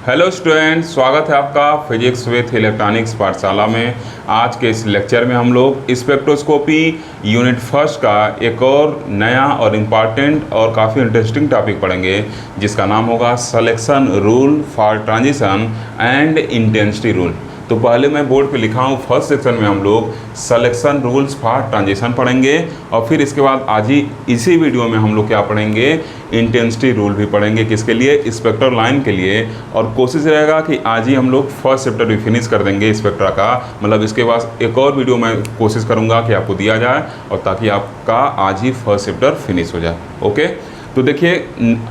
Hello student, स्वागत है आपका फिजिक्स विथ इलेक्ट्रॉनिक्स पाठशाला में। आज के इस लेक्चर में हम लोग स्पेक्ट्रोस्कोपी यूनिट फर्स्ट का एक और नया और इम्पॉर्टेंट और काफ़ी इंटरेस्टिंग टॉपिक पढ़ेंगे, जिसका नाम होगा selection rule for transition and intensity rule. तो पहले मैं बोर्ड पे लिखा हूँ, फर्स्ट सेक्शन में हम लोग सिलेक्शन रूल्स फॉर ट्रांजिशन पढ़ेंगे और फिर इसके बाद आज ही इसी वीडियो में हम लोग क्या पढ़ेंगे, इंटेंसिटी रूल भी पढ़ेंगे। किसके लिए? स्पेक्ट्रल लाइन के लिए। और कोशिश रहेगा कि आज ही हम लोग फर्स्ट चैप्टर भी फिनिश कर देंगे स्पेक्ट्रा का, मतलब इसके बाद एक और वीडियो मैं कोशिश करूँगा कि आपको दिया जाए और ताकि आपका आज ही फर्स्ट चैप्टर फिनिश हो जाए। ओके, तो देखिए,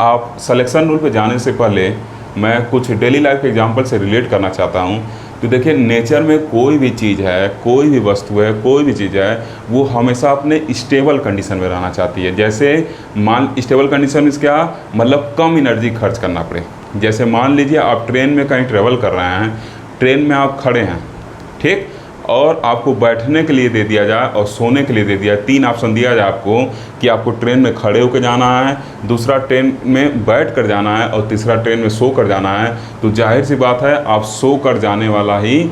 आप सिलेक्शन रूल पे जाने से पहले मैं कुछ डेली लाइफ के एग्जाम्पल से रिलेट करना चाहता हूँ। तो देखिए, नेचर में कोई भी चीज़ है, कोई भी वस्तु है, कोई भी चीज़ है, वो हमेशा अपने स्टेबल कंडीशन में रहना चाहती है। जैसे मान स्टेबल कंडीशन में क्या मतलब, कम एनर्जी खर्च करना पड़े। जैसे मान लीजिए आप ट्रेन में कहीं ट्रेवल कर रहे हैं, ट्रेन में आप खड़े हैं, ठीक, और आपको बैठने के लिए दे दिया जाए और सोने के लिए दे दिया, तीन ऑप्शन दिया जाए आपको कि आपको ट्रेन में खड़े होकर जाना है, दूसरा ट्रेन में बैठ कर जाना है और तीसरा ट्रेन में सो कर जाना है। तो जाहिर सी बात है, आप सो कर जाने वाला ही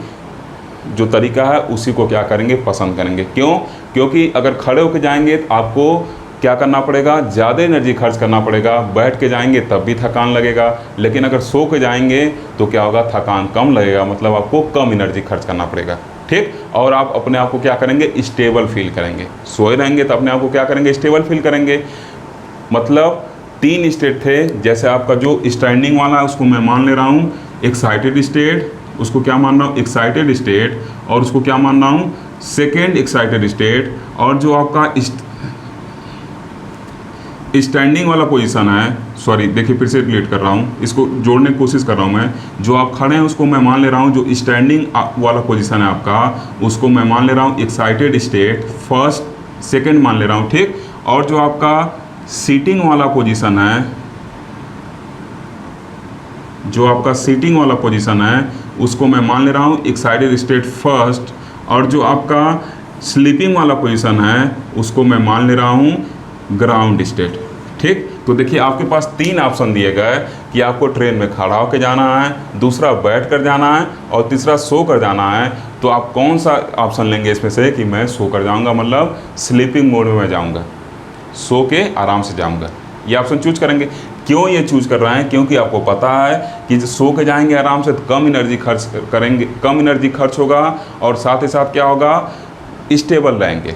जो तरीका है उसी को क्या करेंगे, पसंद करेंगे। क्यों? क्योंकि अगर खड़े होकर जाएंगे तो आपको क्या करना पड़ेगा, ज़्यादा एनर्जी खर्च करना पड़ेगा। बैठ के जाएंगे तब भी थकान लगेगा, लेकिन अगर सो के जाएंगे तो क्या होगा, थकान कम लगेगा, मतलब आपको कम एनर्जी खर्च करना पड़ेगा, ठीक। और आप अपने आप को क्या करेंगे, स्टेबल फील करेंगे। सोए रहेंगे तो अपने आप को क्या करेंगे, स्टेबल फील करेंगे। मतलब तीन स्टेट थे। जैसे आपका जो स्टैंडिंग वाला है उसको मैं मान ले रहा हूँ एक्साइटेड स्टेट, उसको क्या मान रहा हूँ, एक्साइटेड स्टेट, और उसको क्या मान रहा हूँ, सेकेंड एक्साइटेड स्टेट। और जो आपका स्टैंडिंग वाला पोजीशन है, सॉरी देखिए फिर से रिलेट कर रहा हूँ, इसको जोड़ने की कोशिश कर रहा हूँ मैं। जो आप खड़े हैं उसको मैं मान ले रहा हूँ, जो स्टैंडिंग वाला पोजीशन है आपका उसको मैं मान ले रहा हूँ एक्साइटेड स्टेट फर्स्ट, सेकंड मान ले रहा हूँ, ठीक। और जो आपका सीटिंग वाला पोजीशन है, जो आपका सीटिंग वाला पोजीशन है उसको मैं मान ले रहा हूँ एक्साइटेड स्टेट फर्स्ट, और जो आपका स्लीपिंग वाला पोजीशन है उसको मैं मान ले रहा हूँ ग्राउंड स्टेट, ठीक। तो देखिए, आपके पास तीन ऑप्शन दिए गए कि आपको ट्रेन में खड़ा होकर जाना है, दूसरा बैठ कर जाना है और तीसरा सो कर जाना है। तो आप कौन सा ऑप्शन लेंगे इसमें से कि मैं सो कर जाऊंगा, मतलब स्लीपिंग मोड में मैं जाऊंगा, सो के आराम से जाऊंगा, ये ऑप्शन चूज करेंगे। क्यों ये चूज कर रहे हैं? क्योंकि आपको पता है कि सो के जाएंगे आराम से तो कम एनर्जी खर्च करेंगे, कम एनर्जी खर्च होगा और साथ ही साथ क्या होगा, स्टेबल रहेंगे।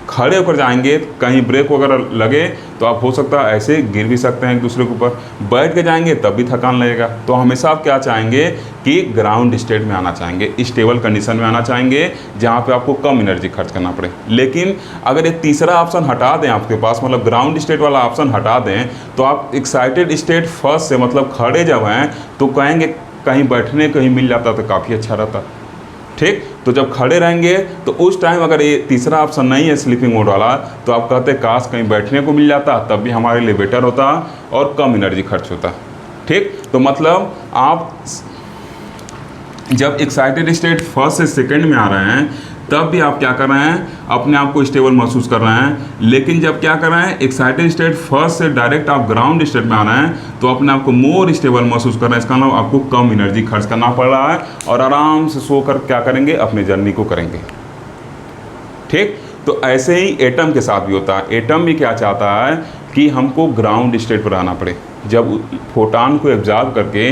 खड़े होकर जाएंगे कहीं ब्रेक वगैरह लगे तो आप हो सकता है ऐसे गिर भी सकते हैं एक दूसरे के ऊपर। बैठ के जाएंगे तब भी थकान लगेगा। तो हमेशा आप क्या चाहेंगे कि ग्राउंड स्टेट में आना चाहेंगे, स्टेबल कंडीशन में आना चाहेंगे, जहाँ पे आपको कम एनर्जी खर्च करना पड़े। लेकिन अगर ये तीसरा ऑप्शन हटा दें आपके पास, मतलब ग्राउंड स्टेट वाला ऑप्शन हटा दें, तो आप एक्साइटेड स्टेट फर्स्ट से मतलब खड़े जब हैं तो कहेंगे कहीं बैठने कहीं मिल जाता तो काफ़ी अच्छा रहता, ठीक। तो जब खड़े रहेंगे तो उस टाइम अगर ये तीसरा ऑप्शन नहीं है स्लीपिंग मोड वाला, तो आप कहते काश कहीं बैठने को मिल जाता, तब भी हमारे लिए बेटर होता और कम एनर्जी खर्च होता, ठीक। तो मतलब आप जब एक्साइटेड स्टेट फर्स्ट से सेकंड में आ रहे हैं तब भी आप क्या कर रहे हैं, अपने आप को स्टेबल महसूस कर रहे हैं। लेकिन जब क्या कर रहे हैं, एक्साइटेड स्टेट फर्स्ट से डायरेक्ट आप ग्राउंड स्टेट में आ रहे हैं तो अपने आप को मोर स्टेबल महसूस कर रहे हैं। इसका मतलब आपको कम एनर्जी खर्च करना पड़ रहा है और आराम से सोकर क्या करेंगे, अपनी जर्नी को करेंगे, ठीक। तो ऐसे ही एटम के साथ भी होता है। एटम भी क्या चाहता है कि हमको ग्राउंड स्टेट पर रहना पड़े। जब फोटॉन को एब्जॉर्ब करके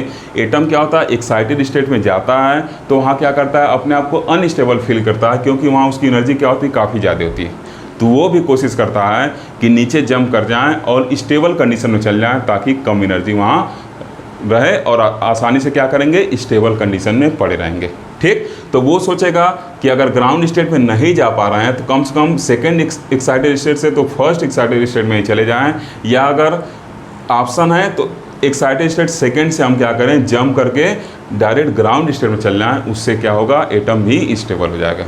एटम क्या होता है, एक्साइटेड स्टेट में जाता है तो वहाँ क्या करता है, अपने आप को अनस्टेबल फील करता है, क्योंकि वहाँ उसकी एनर्जी क्या होती है, काफ़ी ज़्यादा होती है। तो वो भी कोशिश करता है कि नीचे जंप कर जाएं और स्टेबल कंडीशन में चल जाएं, ताकि कम एनर्जी वहाँ रहे और आसानी से क्या करेंगे, स्टेबल कंडीशन में पड़े रहेंगे, ठीक। तो वो सोचेगा कि अगर ग्राउंड स्टेट में नहीं जा पा रहे हैं तो कम से कम सेकेंड एक्साइटेड स्टेट से तो फर्स्ट एक्साइटेड स्टेट में ही चले जाएँ, या अगर ऑप्शन है तो एक्साइटेड स्टेट सेकेंड से हम क्या करें, जंप करके डायरेक्ट ग्राउंड स्टेट में चल जाएं। उससे क्या होगा, एटम भी स्टेबल हो जाएगा,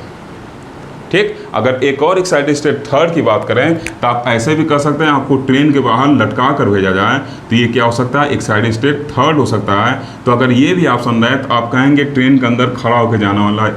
ठीक। अगर एक और एक्साइटेड स्टेट थर्ड की बात करें तो आप ऐसे भी कर सकते हैं, आपको ट्रेन के बाहर लटका कर भेजा जाए तो ये क्या हो सकता है, एक्साइटेड स्टेट थर्ड हो सकता है। तो अगर ये भी ऑप्शन रहे तो आप कहेंगे ट्रेन के अंदर खड़ा होकर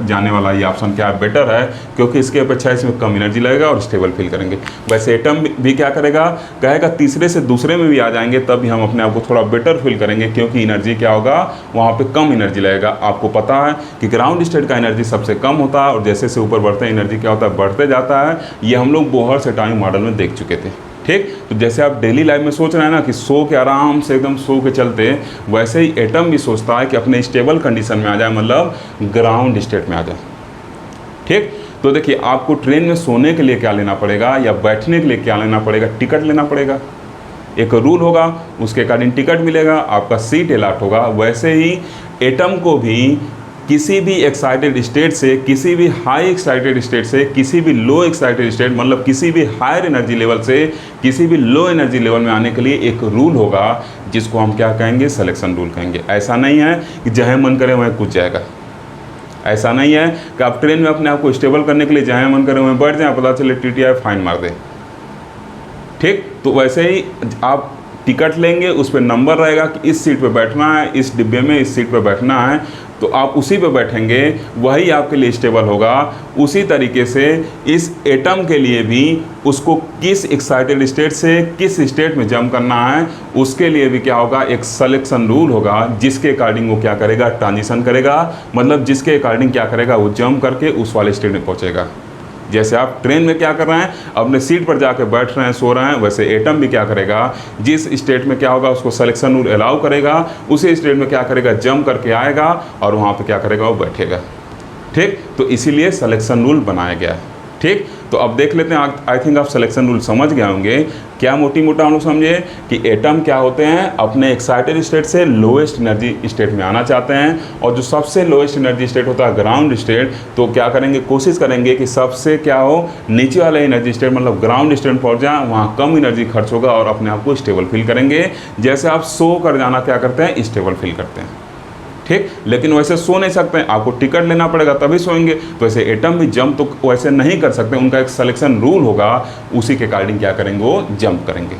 जाने वाला ये ऑप्शन क्या बेटर है, क्योंकि इसके अपेक्षा इसमें कम एनर्जी लगेगा और स्टेबल फील करेंगे। वैसे एटम भी क्या करेगा, कहेगा तीसरे से दूसरे में भी आ जाएंगे तब भी हम अपने आप को थोड़ा बेटर फील करेंगे, क्योंकि एनर्जी क्या होगा वहाँ पे कम एनर्जी लगेगा। आपको पता है कि ग्राउंड स्टेट का एनर्जी सबसे कम होता है और जैसे से ऊपर बढ़ते हैं एनर्जी क्या होता है, बढ़ते जाता है। ये हम लोग बोहर से टाइम मॉडल में देख चुके थे। ठीक। तो जैसे आप डेली लाइफ में सोच रहे हैं ना कि सो के आराम से एकदम सो के चलते, वैसे ही एटम भी सोचता है कि अपने स्टेबल कंडीशन में आ जाए, मतलब ग्राउंड स्टेट में आ जाए। ठीक। तो देखिए आपको ट्रेन में सोने के लिए क्या लेना पड़ेगा या बैठने के लिए क्या लेना पड़ेगा, टिकट लेना पड़ेगा। एक रूल होगा, उसके अकॉर्डिंग टिकट मिलेगा, आपका सीट अलॉट होगा। वैसे ही एटम को भी किसी भी एक्साइटेड स्टेट से, किसी भी हाई एक्साइटेड स्टेट से, किसी भी लो एक्साइटेड स्टेट मतलब किसी भी हायर एनर्जी लेवल से किसी भी लो एनर्जी लेवल में आने के लिए एक रूल होगा, जिसको हम क्या कहेंगे, सिलेक्शन रूल कहेंगे। ऐसा नहीं है कि जहाँ मन करे वहीं कूद जाएगा। ऐसा नहीं है कि आप ट्रेन में अपने आप को स्टेबल करने के लिए जहाँ मन करे वहीं बैठ जाए, पता चले TTI फाइन मार दे। ठीक। तो वैसे ही आप टिकट लेंगे, उस पर नंबर रहेगा कि इस सीट पे बैठना है, इस डिब्बे में इस सीट पे बैठना है, तो आप उसी पे बैठेंगे, वही आपके लिए स्टेबल होगा। उसी तरीके से इस एटम के लिए भी उसको किस एक्साइटेड स्टेट से किस स्टेट में जंप करना है, उसके लिए भी क्या होगा, एक सिलेक्शन रूल होगा, जिसके अकॉर्डिंग वो क्या करेगा, ट्रांजिशन करेगा। मतलब जिसके अकॉर्डिंग क्या करेगा, वो जंप करके उस वाले स्टेट में पहुँचेगा। जैसे आप ट्रेन में क्या कर रहे हैं, अपने सीट पर जाके बैठ रहे हैं, सो रहे हैं, वैसे एटम भी क्या करेगा, जिस स्टेट में क्या होगा उसको सिलेक्शन रूल अलाउ करेगा, उसी स्टेट में क्या करेगा, जंप करके आएगा और वहाँ पे क्या करेगा, वो बैठेगा। ठीक। तो इसीलिए सिलेक्शन रूल बनाया गया है। ठीक। तो अब देख लेते हैं, आई थिंक आप सिलेक्शन रूल समझ गए होंगे। क्या मोटी मोटा हम लोग समझे कि एटम क्या होते हैं, अपने एक्साइटेड स्टेट से लोएस्ट एनर्जी स्टेट में आना चाहते हैं, और जो सबसे लोएस्ट एनर्जी स्टेट होता है ग्राउंड स्टेट, तो क्या करेंगे, कोशिश करेंगे कि सबसे क्या हो, नीचे वाला एनर्जी स्टेट मतलब ग्राउंड स्टेट पहुंच जाए, वहाँ कम एनर्जी खर्च होगा और अपने आप को स्टेबल फील करेंगे। जैसे आप सो कर जाना क्या करते हैं, स्टेबल फील करते हैं। ठीक। लेकिन वैसे सो नहीं सकते हैं, आपको टिकट लेना पड़ेगा तभी सोएंगे। तो वैसे एटम भी जंप तो वैसे नहीं कर सकते, उनका एक सिलेक्शन रूल होगा, उसी के अकॉर्डिंग क्या करेंगे, वो जंप करेंगे।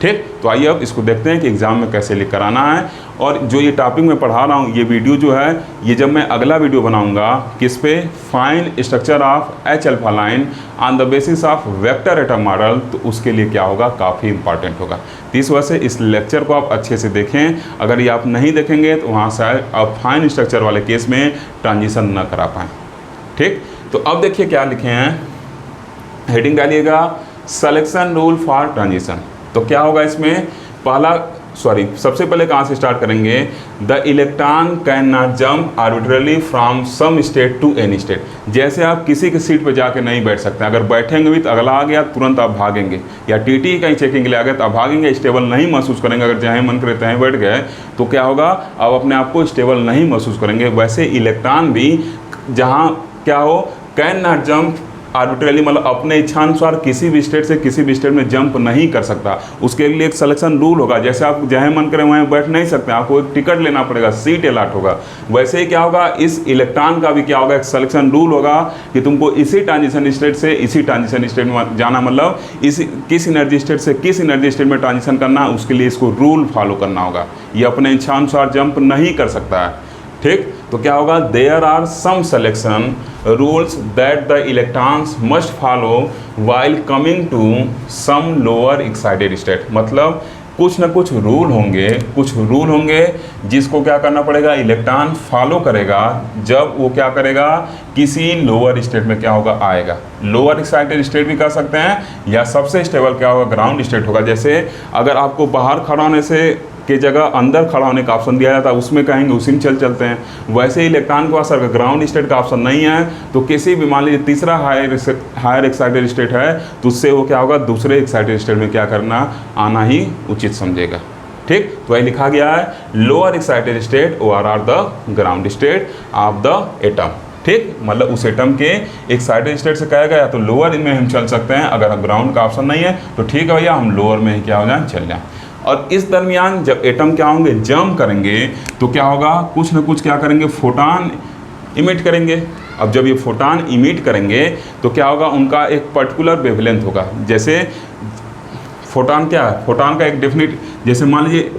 ठीक। तो आइए अब इसको देखते हैं कि एग्जाम में कैसे लिख कर आना है। और जो ये टॉपिक मैं पढ़ा रहा हूँ, ये वीडियो जो है, ये जब मैं अगला वीडियो बनाऊंगा किस पे, find structure of H alpha line on the basis of vector atom model, तो उसके लिए क्या होगा, काफ़ी इंपॉर्टेंट होगा। तो इस वजह से इस लेक्चर को आप अच्छे से देखें। अगर ये आप नहीं देखेंगे तो वहाँ शायद आप फाइन स्ट्रक्चर वाले केस में ट्रांजिशन न करा पाएँ। ठीक। तो अब देखिए क्या लिखे हैं, हेडिंग डालिएगा सिलेक्शन रूल फॉर ट्रांजिशन। तो क्या होगा इसमें, सबसे पहले कहाँ से स्टार्ट करेंगे, the electron can not jump arbitrarily from some state to any state. जैसे आप किसी की सीट पर जाके नहीं बैठ सकते, अगर बैठेंगे भी तो अगला आ गया तुरंत आप भागेंगे, या TT कहीं चेकिंग के लिए आ गए तो आप भागेंगे, स्टेबल नहीं महसूस करेंगे। अगर जहाँ मन करे तहीं बैठ गए तो क्या होगा, आप अपने आप को स्टेबल नहीं महसूस करेंगे। वैसे इलेक्ट्रॉन भी जहाँ क्या हो, कैन नॉट जंप आर्बिट्रली मतलब अपने इच्छानुसार किसी भी स्टेट से किसी भी स्टेट में जंप नहीं कर सकता। उसके लिए एक सिलेक्शन रूल होगा। जैसे आप जहाँ मन करें वहीं बैठ नहीं सकते, आपको एक टिकट लेना पड़ेगा, सीट अलॉट होगा। वैसे ही क्या होगा, इस इलेक्ट्रॉन का भी क्या होगा, एक सिलेक्शन रूल होगा कि तुमको इसी ट्रांजिशन स्टेट से इसी ट्रांजिशन स्टेट में जाना, मतलब किस एनर्जी स्टेट से किस एनर्जी स्टेट में ट्रांजिशन करना है, उसके लिए इसको रूल फॉलो करना होगा। ये अपने इच्छानुसार जंप नहीं कर सकता है। ठीक। तो क्या होगा, there are some selection rules that the electrons must follow while coming to some lower excited state. मतलब कुछ ना कुछ रूल होंगे जिसको क्या करना पड़ेगा, इलेक्ट्रॉन फॉलो करेगा जब वो क्या करेगा, किसी लोअर स्टेट में क्या होगा, आएगा। लोअर एक्साइटेड स्टेट भी कर सकते हैं, या सबसे स्टेबल क्या होगा, ग्राउंड स्टेट होगा। जैसे अगर आपको बाहर खड़ा होने से के जगह अंदर खड़ा होने का ऑप्शन दिया जाता है, उसमें कहेंगे उसी में चलते हैं। वैसे ही इलेक्ट्रॉन के पास अगर ग्राउंड स्टेट का ऑप्शन नहीं है तो किसी भी, मान लीजिए तीसरा हायर एक्साइटेड स्टेट है, तो उससे वो क्या होगा, दूसरे एक्साइटेड स्टेट में क्या करना, आना ही उचित समझेगा। ठीक। तो वही लिखा गया है, lower excited state are the ground state of the atom. ठीक। मतलब उस एटम के एक्साइटेड स्टेट से कहेगा या तो लोअर में हम चल सकते हैं, अगर ग्राउंड का ऑप्शन नहीं है तो ठीक है भैया, हम लोअर में ही क्या हो जाए, चल जाए। और इस दरमियान जब एटम क्या होंगे, जंप करेंगे, तो क्या होगा, कुछ ना कुछ क्या करेंगे, फोटॉन इमिट करेंगे। अब जब ये फोटान इमिट करेंगे तो क्या होगा, उनका एक पर्टिकुलर वेवलेंथ होगा। जैसे फोटान क्या है, फोटान का एक डेफिनेट, जैसे मान लीजिए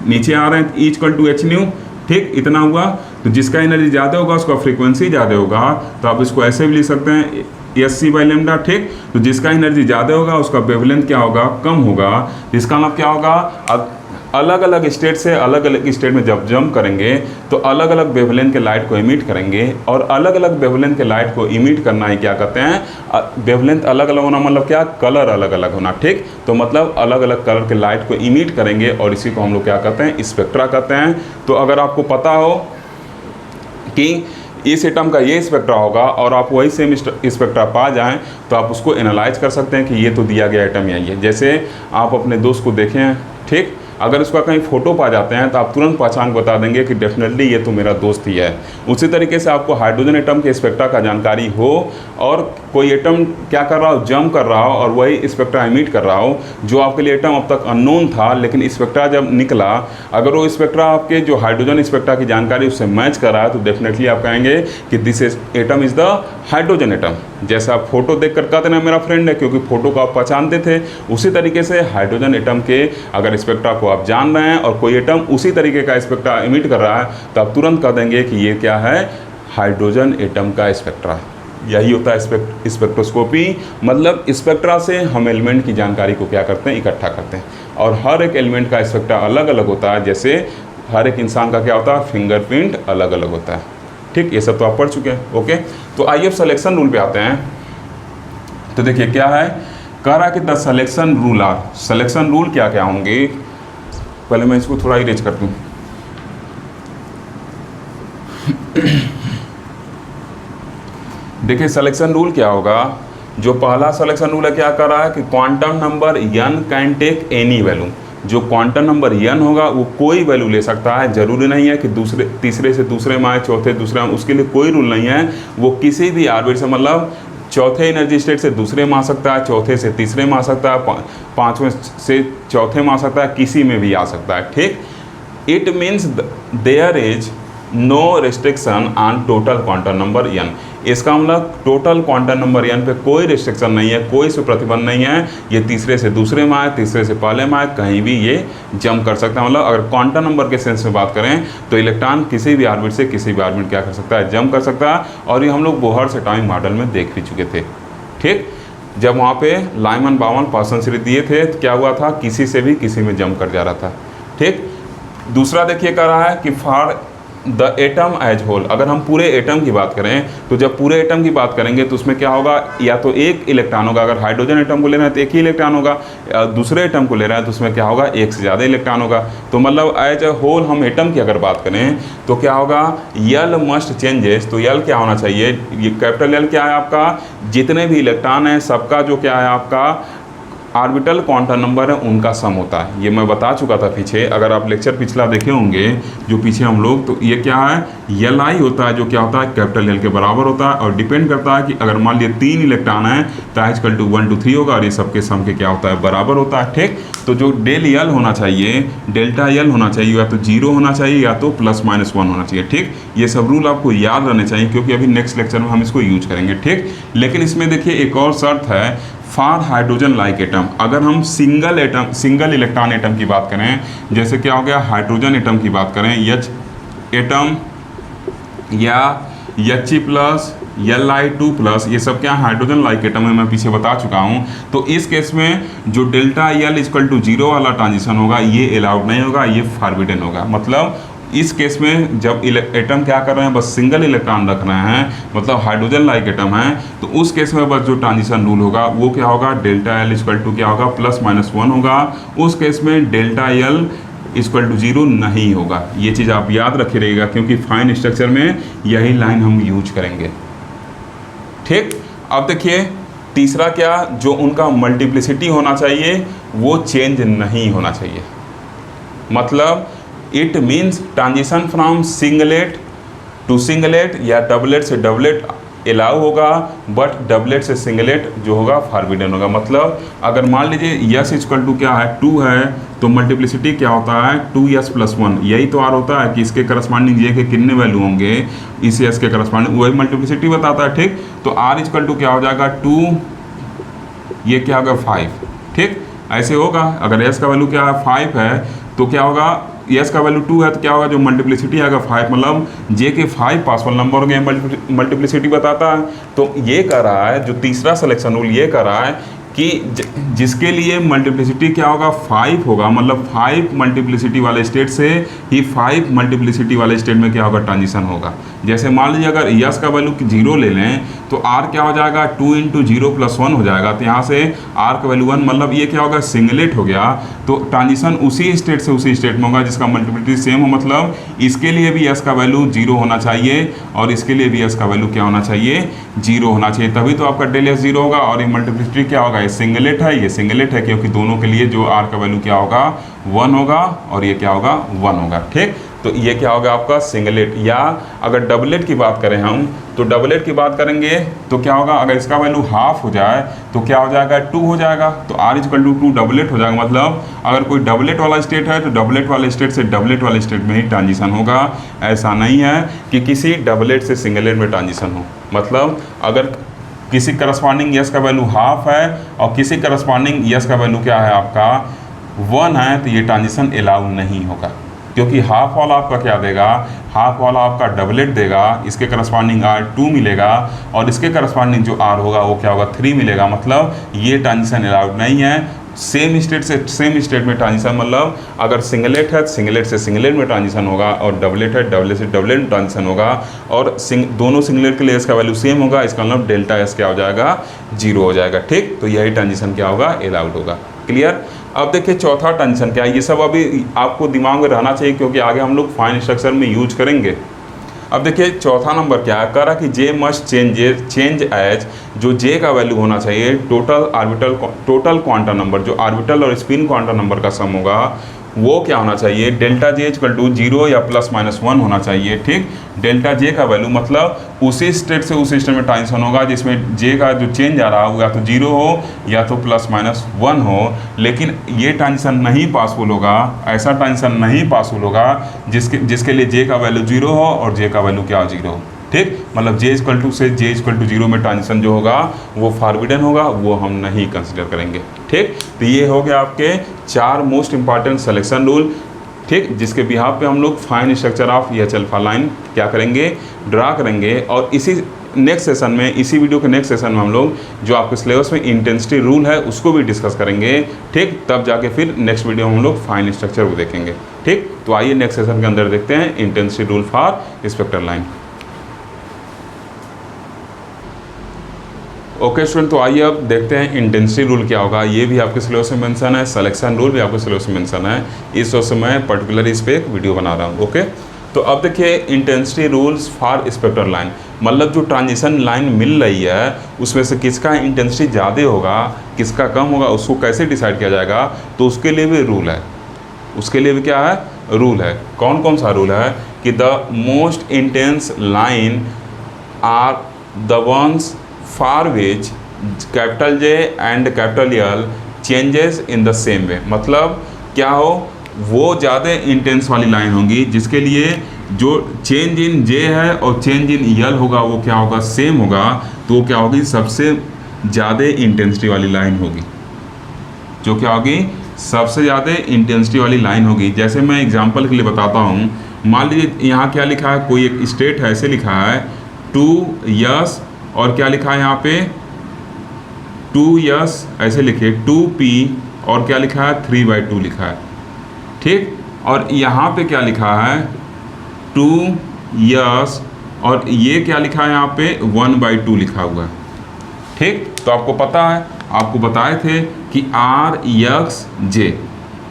नीचे आ रहे हैं E equal to H nu, ठीक, इतना हुआ, तो जिसका एनर्जी ज़्यादा होगा उसका फ्रीक्वेंसी ज़्यादा होगा, तो आप इसको ऐसे भी लिख सकते हैं SC/λ, ठीक। तो जिसका एनर्जी ज़्यादा होगा उसका वेवलेंथ क्या होगा, कम होगा। इसका मतलब क्या होगा, अब अलग अलग स्टेट से अलग अलग स्टेट में जब जंप करेंगे तो अलग अलग वेवलेंथ के लाइट को इमिट करेंगे, और अलग अलग वेवलेंथ के लाइट को इमिट करना ही क्या कहते हैं, वेवलेंथ अलग अलग होना मतलब क्या, कलर अलग अलग होना, ठीक। तो मतलब अलग अलग कलर के लाइट को इमिट करेंगे और इसी को हम लोग क्या कहते हैं, स्पेक्ट्रा कहते हैं। तो अगर आपको पता हो कि इस एटम का ये स्पेक्ट्रा होगा और आप वही सेम स्पेक्ट्रा पा जाएं तो आप उसको एनालाइज कर सकते हैं कि ये तो दिया गया एटम यही है। जैसे आप अपने दोस्त को देखें, ठीक, अगर उसका कहीं फ़ोटो पा जाते हैं तो आप तुरंत पहचान बता देंगे कि डेफिनेटली ये तो मेरा दोस्त ही है। उसी तरीके से आपको हाइड्रोजन एटम के स्पेक्ट्रा का जानकारी हो और कोई एटम क्या कर रहा हो, जंप कर रहा हो और वही स्पेक्ट्रा इमिट कर रहा हो, जो आपके लिए एटम अब तक अननोन था, लेकिन स्पेक्ट्रा जब निकला, अगर वो स्पेक्ट्रा आपके जो हाइड्रोजन स्पेक्ट्रा की जानकारी उससे मैच कर रहा है तो डेफिनेटली आप कहेंगे कि this atom is the hydrogen atom. जैसे आप फोटो देख कर कहते ना मेरा फ्रेंड है, क्योंकि फोटो को आप पहचानते थे, उसी तरीके से हाइड्रोजन एटम के अगर स्पेक्ट्रा को आप जान रहे हैं और कोई एटम उसी तरीके का स्पेक्ट्रा इमिट कर रहा है तो आप तुरंत कह देंगे कि ये क्या है, हाइड्रोजन एटम का स्पेक्ट्रा। यही होता है स्पेक्ट्रोस्कोपी, मतलब स्पेक्ट्रा से हम एलिमेंट की जानकारी को क्या करते हैं, इकट्ठा करते हैं। और हर एक एलिमेंट का स्पेक्ट्रा अलग अलग होता है, जैसे हर एक इंसान का क्या होता है, फिंगरप्रिंट अलग अलग होता है, ठीक। ये सब तो आप पढ़ चुके हैं, ओके। तो आइए अब सिलेक्शन रूल पे आते हैं। तो देखिए क्या है, कह रहा है कि the selection rule are, selection rule क्या क्या होंगे। पहले मैं इसको थोड़ा इरेज कर दूं। देखिए सिलेक्शन रूल क्या होगा, जो पहला सिलेक्शन रूल है क्या कर रहा है कि quantum number n can take any value. जो क्वांटम नंबर n होगा वो कोई वैल्यू ले सकता है, जरूरी नहीं है कि दूसरे तीसरे से दूसरे में आए, चौथे दूसरे में, उसके लिए कोई रूल नहीं है। वो किसी भी ऑर्बिट से, मतलब चौथे एनर्जी स्टेट से दूसरे में आ सकता है, चौथे से तीसरे में आ सकता है, पाँचवें से चौथे में आ सकता है, किसी में भी आ सकता है, ठीक। It means there is no restriction on total quantum number n। इसका मतलब टोटल क्वांटम नंबर n पे कोई रिस्ट्रिक्शन नहीं है, कोई से प्रतिबंध नहीं है। ये तीसरे से दूसरे में आए, तीसरे से पहले में आए, कहीं भी ये जंप कर सकता है। मतलब अगर क्वांटम नंबर के सेंस में बात करें तो इलेक्ट्रॉन किसी भी ऑर्बिट से किसी भी ऑर्बिट क्या कर सकता है, जंप कर सकता है। और ये हम लोग बोहर्स एटॉमिक मॉडल में देख भी चुके थे, ठीक। जब वहाँ पे लाइमन बाउमन पार्सन सीरीज दिए थे तो क्या हुआ था, किसी से भी किसी में जंप कर जा रहा था, ठीक। दूसरा देखिए कह रहा है कि for the atom as whole, अगर हम पूरे एटम की बात करें तो जब पूरे एटम की बात करेंगे तो उसमें क्या होगा, या तो एक इलेक्ट्रॉन होगा। अगर हाइड्रोजन एटम को ले रहे हैं तो एक ही इलेक्ट्रॉन होगा, दूसरे एटम को ले रहे हैं तो उसमें क्या होगा, एक से ज़्यादा इलेक्ट्रॉन होगा। तो मतलब एज अ होल हम एटम की अगर बात करें तो क्या होगा, यल मस्ट चेंजेस। तो यल क्या होना चाहिए, ये कैपिटल यल क्या है आपका, जितने भी इलेक्ट्रॉन हैं सबका जो क्या है आपका ऑर्बिटल क्वांटम नंबर है उनका सम होता है। ये मैं बता चुका था पीछे, अगर आप लेक्चर पिछला देखे होंगे जो पीछे हम लोग, तो ये क्या है, यल आई होता है, जो क्या होता है कैपिटल यल के बराबर होता है। और डिपेंड करता है कि अगर मान लीजिए 3 इलेक्ट्रॉन है तो आई इक्वल टू 1 2 3 होगा, और ये सबके सम के क्या होता है, बराबर होता है, ठीक। तो जो डेल यल होना चाहिए, डेल्टा यल होना चाहिए, या तो 0 होना चाहिए या तो +-1 होना चाहिए, ठीक। ये सब रूल आपको याद रहने चाहिए क्योंकि अभी नेक्स्ट लेक्चर में हम इसको यूज करेंगे, ठीक। लेकिन इसमें देखिए एक और शर्त है, फॉर हाइड्रोजन लाइक एटम। अगर हम सिंगल इलेक्ट्रॉन एटम की बात करें, जैसे क्या हो गया हाइड्रोजन एटम की बात करें, H एटम या He+, Li2+, ये सब क्या हाइड्रोजन लाइक एटम है, मैं पीछे बता चुका हूँ। तो इस केस में जो डेल्टा L = 0 वाला ट्रांजिशन होगा ये अलाउड नहीं होगा, ये फॉरबिडन होगा। मतलब इस केस में जब एटम क्या कर रहे हैं, बस सिंगल इलेक्ट्रॉन रख रहे हैं, मतलब हाइड्रोजन लाइक एटम है, तो उस केस में बस जो ट्रांजिशन रूल होगा वो क्या होगा, डेल्टा L = क्या होगा, +-1 होगा। उस केस में डेल्टा L = 0 नहीं होगा। ये चीज़ आप याद रखे रहिएगा क्योंकि फाइन स्ट्रक्चर में यही लाइन हम यूज करेंगे, ठीक। अब देखिए तीसरा क्या, जो उनका मल्टीप्लिसिटी होना चाहिए वो चेंज नहीं होना चाहिए। मतलब it means transition from singlet to singlet या डबलेट से डबलेट एलाउ होगा, बट डबलेट से सिंगलेट जो होगा फॉरबिडन होगा। मतलब अगर मान लीजिए यस इक्वल टू क्या है 2 है, तो मल्टीप्लिसिटी क्या होता है 2s प्लस 1, यही तो आर होता है कि इसके करस्पॉन्डिंग ये के कितने वैल्यू होंगे, इस यस के करस्पॉन्डिंग वही मल्टीप्लिसिटी बताता है। ठीक, तो आर इक्वल टू क्या हो जाएगा 2, ये क्या होगा 5। ठीक, ऐसे होगा। अगर एस का वैल्यू क्या है 5 है तो क्या होगा, एस का वैल्यू 2 है तो क्या होगा, जो मल्टीप्लिसिटी आएगा 5, मतलब जे के 5 पॉसिबल नंबर होंगे, मल्टीप्लिसिटी बताता है। तो ये कह रहा है, जो तीसरा सिलेक्शन रूल ये कह रहा है कि जिसके लिए मल्टीप्लिसिटी क्या होगा 5 होगा, मतलब 5 मल्टीप्लिसिटी वाले स्टेट से ही 5 मल्टीप्लिसिटी वाले स्टेट में क्या होगा ट्रांजिशन होगा। जैसे मान लीजिए अगर यस का वैल्यू 0 ले लें तो आर क्या हो जाएगा 2 × 0 + 1 हो जाएगा, तो यहाँ से आर का वैल्यू 1, मतलब ये क्या होगा सिंगलेट हो गया। तो ट्रांजिशन उसी स्टेट से उसी स्टेट में होगा जिसका मल्टीप्लिसिटी सेम हो, मतलब इसके लिए भी यस का वैल्यू 0 होना चाहिए और इसके लिए भी यस का वैल्यू क्या होना चाहिए 0 होना चाहिए, तभी तो आपका डेल एस 0 होगा। और ये मल्टीप्लिसिटी क्या होगा, ये सिंगलेट है, ये सिंगलेट है क्योंकि दोनों के लिए जो आर का वैल्यू क्या होगा 1 होगा और ये क्या होगा 1 होगा। ठीक, तो ये क्या होगा आपका सिंगलेट। या अगर डबलेट की बात करें हम, तो डबलेट की बात करेंगे तो क्या होगा, अगर इसका वैल्यू हाफ हो जाए तो क्या हो जाएगा 2 हो जाएगा, तो आर इक्वल टू 2 डबलेट हो जाएगा। मतलब अगर कोई डबलेट वाला स्टेट है तो डबलेट वाले स्टेट से डबलेट वाले स्टेट में ही ट्रांजिशन होगा। ऐसा नहीं है कि किसी डबलेट से सिंगलेट में ट्रांजिशन हो। मतलब अगर किसी करस्पॉन्डिंग यस का वैल्यू हाफ है और किसी करस्पॉन्डिंग यस का वैल्यू क्या है आपका 1 है, तो ये ट्रांजिशन अलाउ नहीं होगा, क्योंकि हाफ वाला आपका क्या देगा, हाफ वाला आपका डबलेट देगा, इसके करस्पॉन्डिंग आर 2 मिलेगा और इसके करस्पॉन्डिंग जो आर होगा वो क्या होगा 3 मिलेगा। मतलब ये ट्रांजिशन अलाउड नहीं है। सेम स्टेट से सेम स्टेट में ट्रांजिशन, मतलब अगर सिंगलेट है तो सिंगलेट से सिंगलेट में ट्रांजिशन होगा और डबलेट है डबलेट से डबलेट में ट्रांजिशन होगा और दोनों सिंगलेट के लिए इसका वैल्यू सेम होगा, इसका मतलब डेल्टा एस क्या हो जाएगा 0 हो जाएगा। ठीक, तो यही ट्रांजिशन क्या होगा अलाउड होगा। क्लियर। अब देखिए चौथा ट्रांजिशन क्या है, ये सब अभी आपको दिमाग में रहना चाहिए क्योंकि आगे हम लोग फाइन स्ट्रक्चर में यूज करेंगे। अब देखिए चौथा नंबर क्या है, कह रहा कि जे मस्ट चेंज एज, जो जे का वैल्यू होना चाहिए टोटल क्वांटम नंबर, जो ऑर्बिटल और स्पिन क्वांटम नंबर का सम होगा वो क्या होना चाहिए, डेल्टा जे इक्वल टू 0 या ±1 होना चाहिए। ठीक, डेल्टा जे का वैल्यू मतलब उसी स्टेट से उसी स्टेट में ट्रांजिशन होगा जिसमें जे का जो चेंज आ रहा हो या तो 0 हो या तो ±1 हो, लेकिन ये ट्रांजिशन नहीं पॉसिबल होगा, ऐसा ट्रांजिशन नहीं पॉसिबल होगा जिसके लिए जे का वैल्यू 0 हो और जे का वैल्यू क्या 0 हो। ठीक, मतलब जे इक्वल टू से जे इक्वल टू 0 में ट्रांजिशन जो होगा वो फॉरबिडन होगा, वो हम नहीं कंसिडर करेंगे। ठीक, तो ये हो गया आपके 4 मोस्ट इंपॉर्टेंट सिलेक्शन रूल। ठीक, जिसके बिहाफ पे हम लोग fine structure of H alpha line क्या करेंगे, ड्रा करेंगे। और इसी नेक्स्ट सेशन में, इसी वीडियो के नेक्स्ट सेशन में हम लोग जो आपके सिलेबस में इंटेंसिटी रूल है उसको भी डिस्कस करेंगे। ठीक, तब जाके फिर नेक्स्ट वीडियो में हम लोग फाइन स्ट्रक्चर को देखेंगे। ठीक, तो आइए नेक्स्ट सेशन के अंदर देखते हैं intensity rule for spectral line. Okay student, तो आइए अब देखते हैं इंटेंसिटी रूल क्या होगा। ये भी आपके सिलेबस में मेंशन है, सिलेक्शन रूल भी आपके सिलेबस में मेंशन है। इस वजह से मैं पर्टिकुलर इस पर एक वीडियो बना रहा हूँ। ओके, तो अब देखिए intensity rules for spectral line, मतलब जो ट्रांजिशन लाइन मिल रही है उसमें से किसका इंटेंसिटी ज़्यादा होगा किसका कम होगा उसको कैसे डिसाइड किया जाएगा, तो उसके लिए भी रूल है। उसके लिए भी क्या है, रूल है। कौन कौन सा रूल है कि the most intense line are the ones for which capital J and capital L changes in the same way. मतलब क्या हो, वो ज़्यादा इंटेंस वाली लाइन होगी जिसके लिए जो चेंज इन जे है और चेंज इन यल होगा वो क्या होगा सेम होगा, तो वो क्या होगी सबसे ज़्यादा इंटेंसिटी वाली लाइन होगी, जो क्या होगी सबसे ज़्यादा इंटेंसिटी वाली लाइन होगी। जैसे मैं एग्जांपल के लिए बताता हूँ, मान लीजिए यहाँ क्या लिखा है, कोई एक स्टेट है, ऐसे लिखा है 2s और क्या लिखा है यहाँ पे 2s, ऐसे लिखे 2p और क्या लिखा है 3/2 लिखा है। ठीक, और यहाँ पे क्या लिखा है 2s और ये क्या लिखा है यहाँ पे 1/2 लिखा हुआ है। ठीक, तो आपको पता है, आपको बताए थे कि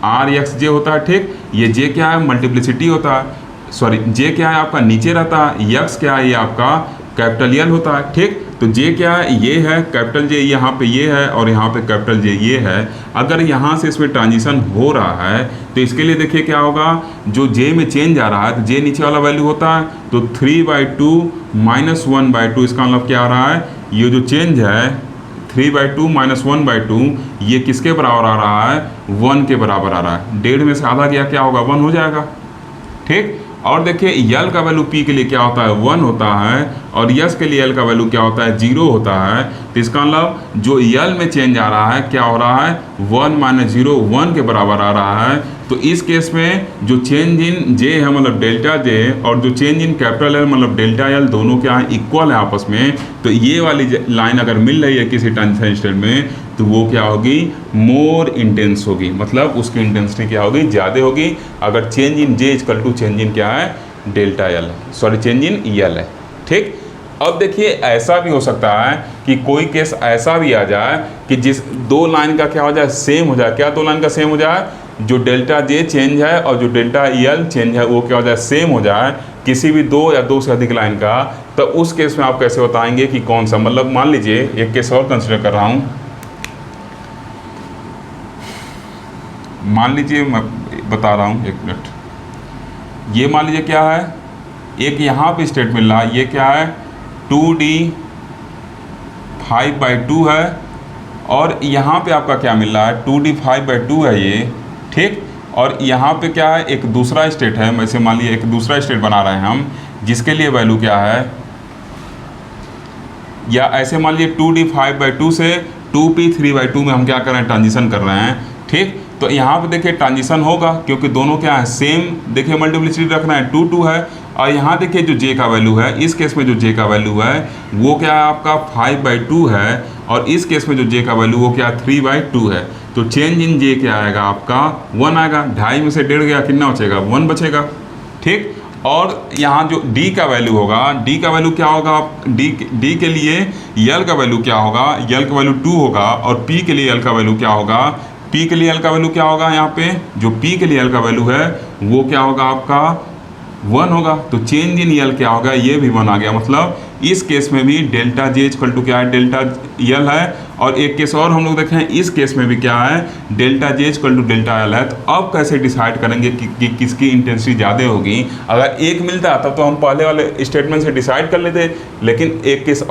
RxJ होता है। ठीक, ये J क्या है, मल्टीप्लिसिटी होता है, सॉरी J क्या है आपका नीचे रहता है, X क्या है ये आपका कैपिटल L होता है। ठीक, तो जे क्या है, ये है कैपिटल जे, यहाँ पे ये है और यहाँ पे कैपिटल जे ये है। अगर यहाँ से इसमें ट्रांजिशन हो रहा है तो इसके लिए देखिए क्या होगा, जो जे में चेंज आ रहा है तो जे नीचे वाला वैल्यू होता है, तो 3/2 माइनस 1/2, इसका मतलब क्या आ रहा है, ये जो चेंज है 3/2 माइनस 1/2 ये किसके बराबर आ रहा है, 1 के बराबर आ रहा है। 1.5 में से आधा गया क्या होगा, 1 हो जाएगा। ठीक, और देखिए यल का वैल्यू पी के लिए क्या होता है, 1 होता है, और यस के लिए यल का वैल्यू क्या होता है, 0 होता है। तो इसका मतलब जो यल में चेंज आ रहा है क्या हो रहा है, 1 माइनस 0 1 के बराबर आ रहा है। तो इस केस में जो चेंज इन जे है मतलब डेल्टा जे, और जो चेंज इन कैपिटल एल मतलब डेल्टा एल, दोनों क्या है, इक्वल है आपस में। तो ये वाली लाइन अगर मिल रही है किसी ट्रांजिशन स्टेट में तो वो क्या होगी, मोर इंटेंस होगी, मतलब उसकी इंटेंसिटी क्या होगी, ज़्यादा होगी। अगर change in J equal to change in क्या है, delta L, sorry change in L है। ठीक, अब देखिए ऐसा भी हो सकता है कि कोई केस ऐसा भी आ जाए कि जिस दो लाइन का क्या हो जाए, सेम हो जाए। क्या दो लाइन का सेम हो जाए, जो डेल्टा जे चेंज है और जो डेल्टा यल चेंज है वो क्या हो जाए, सेम हो जाए, किसी भी दो या दो से अधिक लाइन का। तो उस केस में आप कैसे बताएंगे कि कौन सा, मतलब मान लीजिए एक केस और कंसिडर कर रहा हूँ, मान लीजिए मैं बता रहा हूँ, एक मिनट। ये मान लीजिए क्या है, एक यहाँ पे स्टेट मिल रहा है, ये क्या है 2D 5/2 है, और यहाँ पे आपका क्या मिल रहा है 2D 5/2 है ये। ठीक, और यहाँ पे क्या है, एक दूसरा स्टेट है, वैसे मान लीजिए एक दूसरा स्टेट बना रहे हैं हम, जिसके लिए वैल्यू क्या है, या ऐसे मान लीजिए 2D 5/2 से 2P 3/2 में हम क्या कर रहे हैं, ट्रांजिशन कर रहे हैं। ठीक, तो यहाँ पे देखिए ट्रांजिशन होगा क्योंकि दोनों क्या है, सेम। देखिए मल्टीप्लिसिटी रखना है, 2 है, और यहाँ देखिए जो जे का वैल्यू है, इस केस में जो जे का वैल्यू है वो क्या है आपका 5/2 है, और इस केस में जो जे का वैल्यू वो क्या 3/2 है। तो चेंज इन जे क्या आएगा आपका, 1 आएगा। 2.5 में से 1.5 गया, कितना बचेगा, 1 बचेगा। ठीक, और यहाँ जो डी का वैल्यू होगा, डी का वैल्यू क्या होगा, डी के लिए यल का वैल्यू क्या होगा, यल का वैल्यू 2 होगा, और पी के लिए यल का वैल्यू क्या होगा, पी के लिए यल का वैल्यू क्या होगा, यहाँ पे जो पी के लिए यल का वैल्यू है वो क्या होगा आपका 1 होगा। तो चेंज इन यल क्या होगा, ये भी 1 आ गया। मतलब इस केस में भी डेल्टा जे इक्वल टू क्या है, डेल्टा यल है। और एक केस और हम लोग देखें, इस केस में भी क्या है, delta J equal to delta L है। तो अब कैसे डिसाइड करेंगे कि किसकी इंटेंसिटी ज़्यादा होगी। अगर एक मिलता तब तो हम पहले वाले स्टेटमेंट से डिसाइड कर लेते, लेकिन एक केस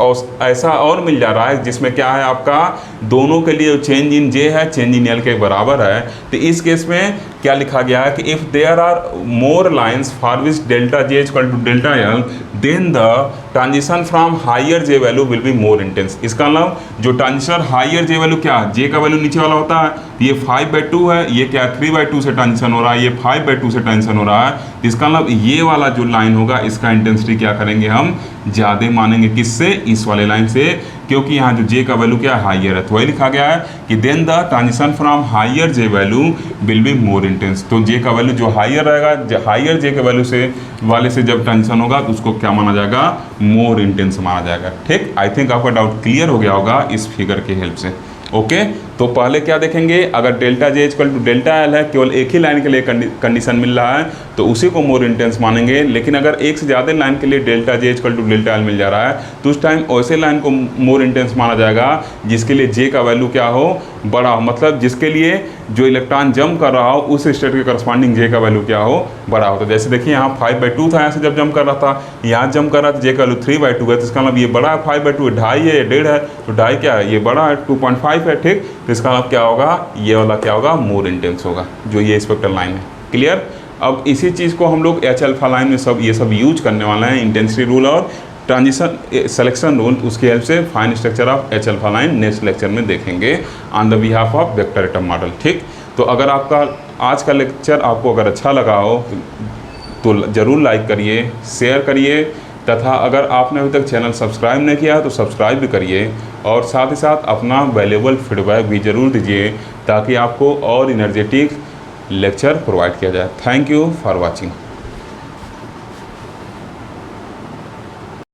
ऐसा और मिल जा रहा है जिसमें क्या है आपका, दोनों के लिए चेंज इन जे है चेंज इन एल के बराबर है। तो इस केस में क्या लिखा गया है कि if there are more lines for which delta J equal to delta L, then the transition from higher J value will be more intense. इसका मतलब जो ट्रांजिशन हायर जे वैल्यू क्या, जे का वैल्यू नीचे वाला होता है, ये 5/2 है, ये क्या 3/2 से ट्रांजिशन हो रहा है, ये 5/2 से ट्रांजिशन हो रहा है। इसका मतलब ये वाला जो लाइन होगा इसका इंटेंसिटी क्या करेंगे हम, ज़्यादा मानेंगे। किससे, इस वाले लाइन से, क्योंकि यहाँ जो जे का वैल्यू क्या है, हायर है। तो वही लिखा गया है कि then the transition from higher J value will be more intense. तो जे का वैल्यू जो हायर रहेगा, हायर जे के वैल्यू से वाले से जब ट्रांजिशन होगा तो उसको क्या माना जाएगा, मोर इंटेंस माना जाएगा। ठीक, आई थिंक आपका डाउट क्लियर हो गया होगा इस फिगर की हेल्प से। ओके, तो पहले क्या देखेंगे, अगर delta J equal to delta L है, केवल एक ही लाइन के लिए कंडीशन मिल रहा है तो उसी को मोर इंटेंस मानेंगे। लेकिन अगर एक से ज़्यादा लाइन के लिए delta J equal to delta L मिल जा रहा है तो उस टाइम वैसे लाइन को मोर इंटेंस माना जाएगा जिसके लिए जे का वैल्यू क्या हो, बड़ा हो। मतलब जिसके लिए जो इलेक्ट्रॉन जंप कर रहा हो उस स्टेट के करस्पॉन्डिंग जे का वैल्यू क्या हो, बड़ा हो। तो जैसे देखिए यहाँ 5/2 था, यहाँ से जब जंप कर रहा था, यहाँ जंप कर रहा था, जे का वैल्यू 3/2 है, तो इसका मतलब ये बड़ा है, 5/2 2.5 है, 1.5 है, तो 2.5 क्या है, ये बड़ा है, 2.5 है। ठीक, तो इसका मतलब क्या होगा, ये वाला क्या होगा, मोर इंटेंस होगा, जो ये स्पेक्ट्रल लाइन है। क्लियर। अब इसी चीज़ को हम लोग एच अल्फा लाइन में सब ये सब यूज करने वाले हैं, इंटेंसिटी रूल और ट्रांजिशन सिलेक्शन रूल, उसकी हेल्प से fine structure of H alpha line next lecture में देखेंगे on the behalf of vector atom model. ठीक, तो अगर आपका आज का लेक्चर आपको अगर अच्छा लगा हो तो ज़रूर लाइक करिए, शेयर करिए, तथा अगर आपने अभी तक चैनल सब्सक्राइब नहीं किया है तो सब्सक्राइब भी करिए, और साथ ही साथ अपना वैल्यूएबल फीडबैक भी ज़रूर दीजिए ताकि आपको और इनर्जेटिक लेक्चर प्रोवाइड किया जाए। Thank you for watching.